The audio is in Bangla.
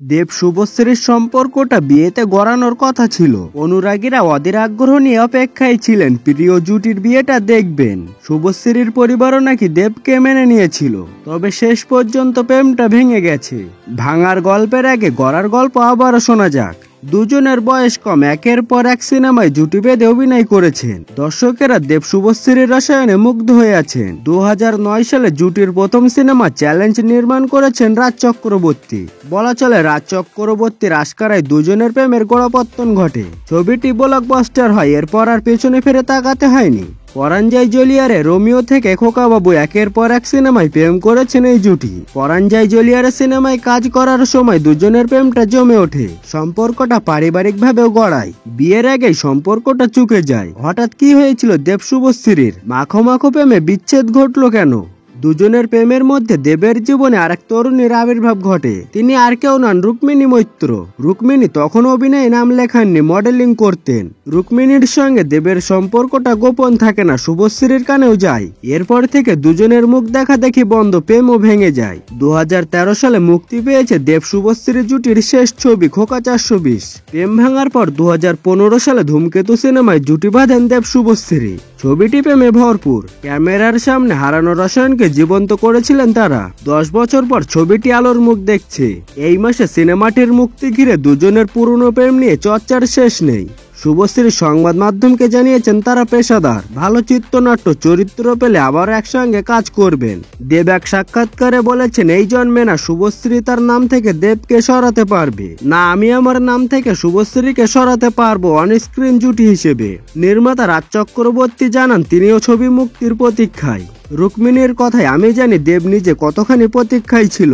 দেব শুভশ্রীর সম্পর্কটা বিয়েতে গড়ানোর কথা ছিল। অনুরাগীরা অধীর আগ্রহ নিয়ে অপেক্ষায় ছিলেন প্রিয় জুটির বিয়েটা দেখবেন। শুভশ্রীর পরিবারও নাকি দেবকে মেনে নিয়েছিল, তবে শেষ পর্যন্ত প্রেমটা ভেঙে গেছে। ভাঙার গল্পের আগে গড়ার গল্প আবারও শোনা যাক। দুজনের বয়স কম, একের পর এক সিনেমায় জুটি বেঁধে অভিনয় করেছেন। দর্শকেরা দেব শুভশ্রীর রসায়নে মুগ্ধ হয়ে আছেন। 2009 সালে জুটির প্রথম সিনেমা চ্যালেঞ্জ নির্মাণ করেছেন রাজ চক্রবর্তী। বলা চলে রাজ চক্রবর্তীর আশকারায় দুজনের প্রেমের গোড়াপত্তন ঘটে। ছবিটি ব্লকবাস্টার হয়, এরপর আর পেছনে ফিরে তাকাতে হয়নি। পরাঞ্জয় জলিয়ারে রোমিও থেকে খোকাবাবু, একের পর এক সিনেমায় প্রেম করেছেন এই জুটি। পরাঞ্জয় জলিয়ারে সিনেমায় কাজ করার সময় দুজনের প্রেমটা জমে ওঠে। সম্পর্কটা পারিবারিকভাবেও গড়ায়। বিয়ের আগেই সম্পর্কটা চুকে যায়। হঠাৎ কি হয়েছিল দেব শুভশ্রীর? মাখো মাখো প্রেমে বিচ্ছেদ ঘটলো কেন? দুজনের প্রেমের মধ্যে দেবের জীবনে আরেক তরুণীর আবির্ভাব ঘটে। তিনি আর কেউ নন, রুক্মিণী মৈত্র। রুক্মিণী তখন অভিনয়ে নাম লেখাননি, মডেলিং করতেন। রুক্মিণীর সঙ্গে দেবের সম্পর্কটা গোপন থাকে না, শুভশ্রীর কানেও যায়। এরপর থেকে দুজনের মুখ দেখা দেখি বন্ধ, প্রেমও ভেঙে যায়। 2013 সালে মুক্তি পেয়েছে দেব শুভশ্রী জুটির শেষ ছবি খোকা 420। প্রেম ভাঙার পর 2015 সালে ধূমকেতু সিনেমায় জুটি বাঁধেন দেব শুভশ্রী। ছবিটি প্রেমে ভরপুর। ক্যামেরার সামনে হারানো রসায়নকে জীবন্ত করেছিলেন তারা। 10 বছর পর ছবিটি আলোর মুখ দেখছে। এই মাসে সিনেমাটির মুক্তি ঘিরে দুজনের পুরনো প্রেম নিয়ে চর্চার শেষ নেই। শুভশ্রী সংবাদ মাধ্যমকে জানিয়েছেন তারা পেশাদার, ভালো চিত্রনাট্য চরিত্র পেলে আবার একসঙ্গে কাজ করবেন। দেব এক সাক্ষাৎকারে বলেছেন, এই জন্মে না শুভশ্রী তার নাম থেকে দেবকে সরাতে পারবে না, আমি আমার নাম থেকে শুভশ্রীকে সরাতে পারবো অনস্ক্রিন জুটি হিসেবে। নির্মাতা রাজ চক্রবর্তী জানান তিনিও ছবি মুক্তির প্রতীক্ষায়। রুক্মিণীর কথায় আমি জানি দেব নিজে কতখানি প্রতীক্ষায় ছিল।